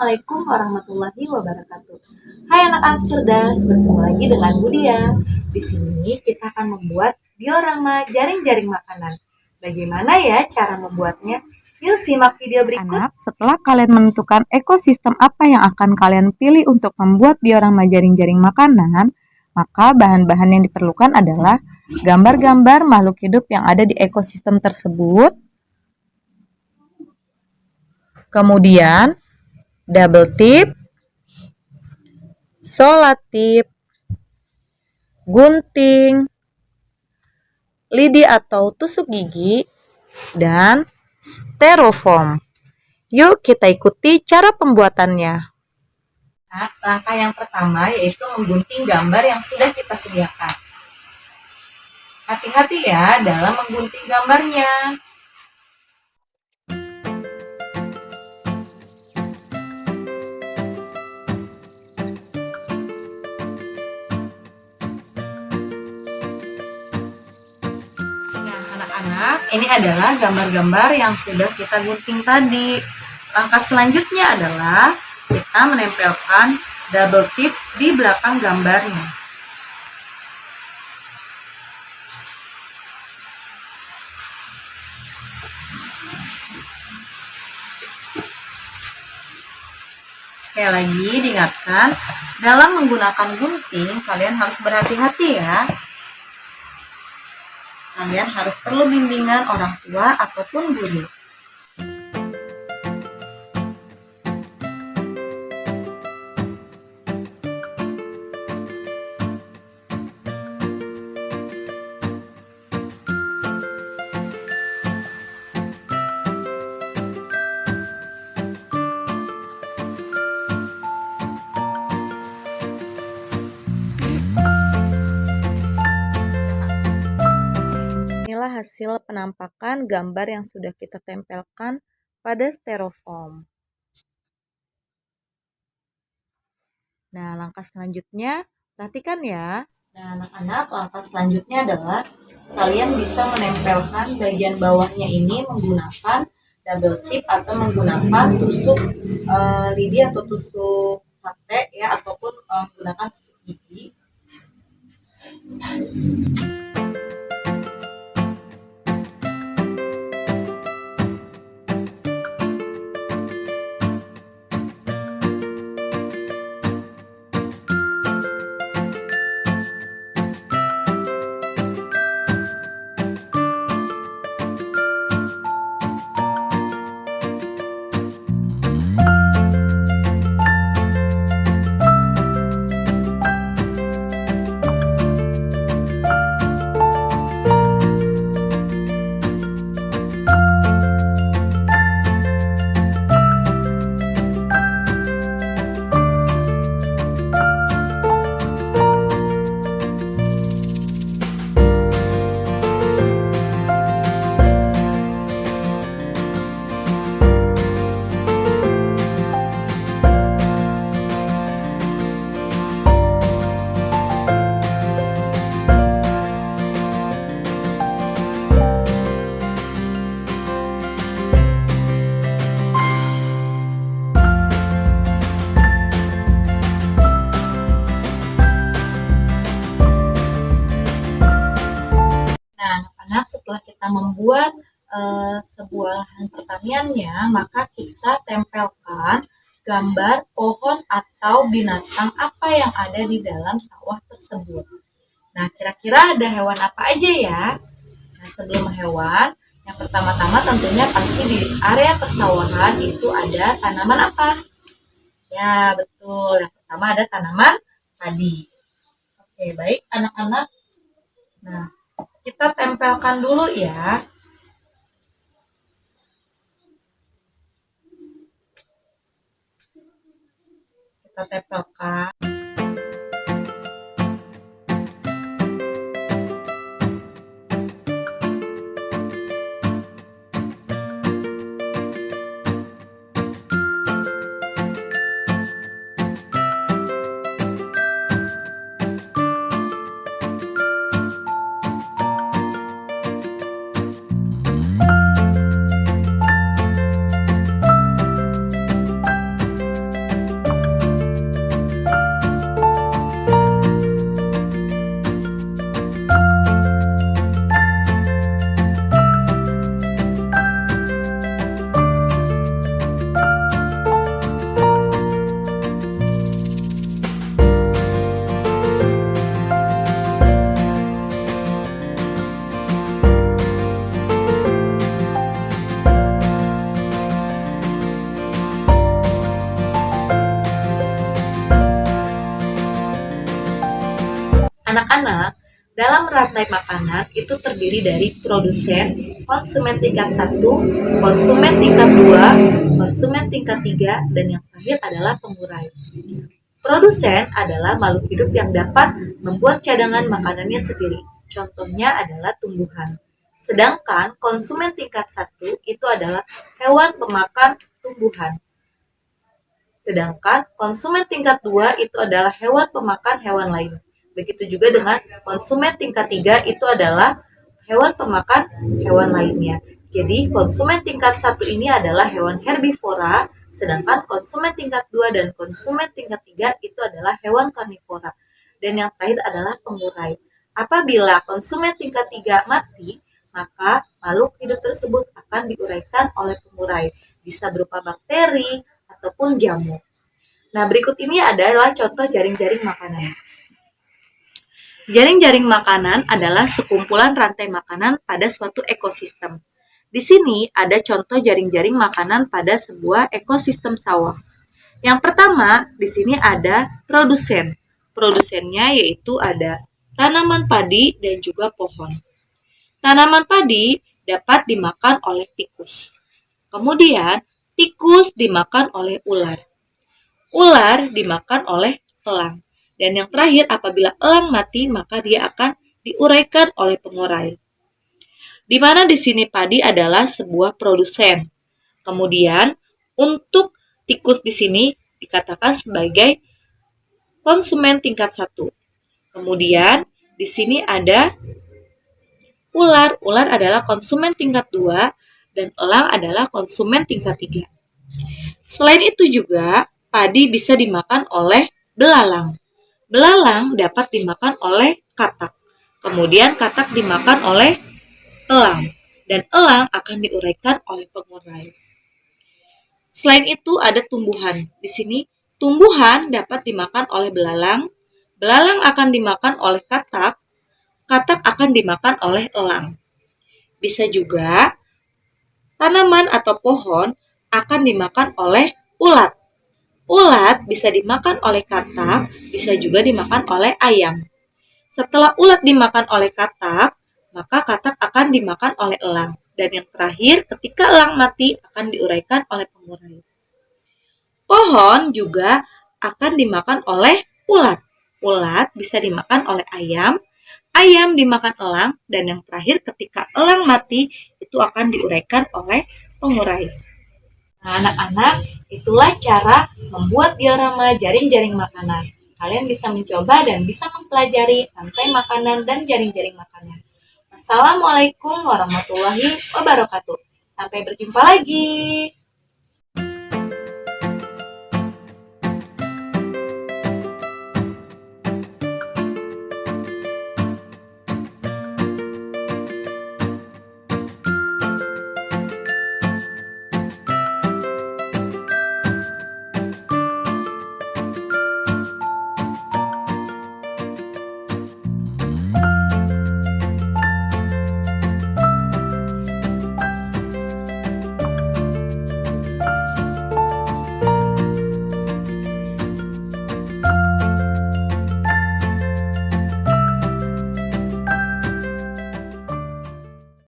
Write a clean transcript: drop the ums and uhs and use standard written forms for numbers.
Assalamualaikum warahmatullahi wabarakatuh. Hai anak-anak cerdas, bertemu lagi dengan Budia. Di sini kita akan membuat diorama jaring-jaring makanan. Bagaimana ya cara membuatnya? Yuk simak video berikut. Anak, setelah kalian menentukan ekosistem apa yang akan kalian pilih untuk membuat diorama jaring-jaring makanan, maka bahan-bahan yang diperlukan adalah gambar-gambar makhluk hidup yang ada di ekosistem tersebut, kemudian double tip, solatip, gunting, lidi atau tusuk gigi, dan styrofoam. Yuk kita ikuti cara pembuatannya. Nah, langkah yang pertama yaitu menggunting gambar yang sudah kita sediakan. Hati-hati ya dalam menggunting gambarnya. Anak-anak, ini adalah gambar-gambar yang sudah kita gunting tadi. Langkah selanjutnya adalah kita menempelkan double tip di belakang gambarnya. Sekali lagi diingatkan, dalam menggunakan gunting kalian harus berhati-hati ya. Kalian harus perlu bimbingan orang tua ataupun guru. Inilah hasil penampakan gambar yang sudah kita tempelkan pada styrofoam. Nah, langkah selanjutnya, perhatikan ya. Nah, anak-anak, langkah selanjutnya adalah kalian bisa menempelkan bagian bawahnya ini menggunakan double tip atau menggunakan tusuk lidi atau tusuk sate ya, ataupun menggunakan tusuk gigi. Setelah kita membuat sebuah lahan pertaniannya, maka kita tempelkan gambar pohon atau binatang apa yang ada di dalam sawah tersebut. Nah, kira-kira ada hewan apa aja ya? Nah, sebelum hewan, yang pertama-tama tentunya pasti di area persawahan itu ada tanaman apa? Ya, betul. Yang pertama ada tanaman padi. Oke, baik anak-anak. Nah, kita tempelkan dulu ya. Kita tempelkan. anak-anak, dalam rantai makanan itu terdiri dari produsen, konsumen tingkat 1, konsumen tingkat 2, konsumen tingkat 3, dan yang terakhir adalah pengurai. Produsen adalah makhluk hidup yang dapat membuat cadangan makanannya sendiri. Contohnya adalah tumbuhan. Sedangkan konsumen tingkat 1 itu adalah hewan pemakan tumbuhan. Sedangkan konsumen tingkat 2 itu adalah hewan pemakan hewan lain. Begitu juga dengan konsumen tingkat 3 itu adalah hewan pemakan hewan lainnya. Jadi konsumen tingkat 1 ini adalah hewan herbivora, sedangkan konsumen tingkat 2 dan konsumen tingkat 3 itu adalah hewan karnivora. Dan yang terakhir adalah pengurai. Apabila konsumen tingkat 3 mati, maka makhluk hidup tersebut akan diuraikan oleh pengurai. Bisa berupa bakteri ataupun jamur. Nah, berikut ini adalah contoh jaring-jaring makanan. Jaring-jaring makanan adalah sekumpulan rantai makanan pada suatu ekosistem. Di sini ada contoh jaring-jaring makanan pada sebuah ekosistem sawah. Yang pertama, di sini ada produsen. Produsennya yaitu ada tanaman padi dan juga pohon. Tanaman padi dapat dimakan oleh tikus. Kemudian, tikus dimakan oleh ular. Ular dimakan oleh elang. Dan yang terakhir, apabila elang mati, maka dia akan diuraikan oleh pengurai. Di mana di sini padi adalah sebuah produsen. Kemudian, untuk tikus di sini dikatakan sebagai konsumen tingkat 1. Kemudian, di sini ada ular. Ular adalah konsumen tingkat 2 dan elang adalah konsumen tingkat 3. Selain itu juga, padi bisa dimakan oleh belalang. Belalang dapat dimakan oleh katak. Kemudian katak dimakan oleh elang. Dan elang akan diuraikan oleh pengurai. Selain itu ada tumbuhan. Di sini tumbuhan dapat dimakan oleh belalang. Belalang akan dimakan oleh katak. Katak akan dimakan oleh elang. Bisa juga tanaman atau pohon akan dimakan oleh ulat. Ulat bisa dimakan oleh katak, bisa juga dimakan oleh ayam. Setelah ulat dimakan oleh katak, maka katak akan dimakan oleh elang. Dan yang terakhir, ketika elang mati akan diuraikan oleh pengurai. Pohon juga akan dimakan oleh ulat. Ulat bisa dimakan oleh ayam, ayam dimakan elang, dan yang terakhir ketika elang mati itu akan diuraikan oleh pengurai. Nah, anak-anak, itulah cara membuat diorama jaring-jaring makanan. Kalian bisa mencoba dan bisa mempelajari rantai makanan dan jaring-jaring makanan. Assalamualaikum warahmatullahi wabarakatuh. Sampai berjumpa lagi.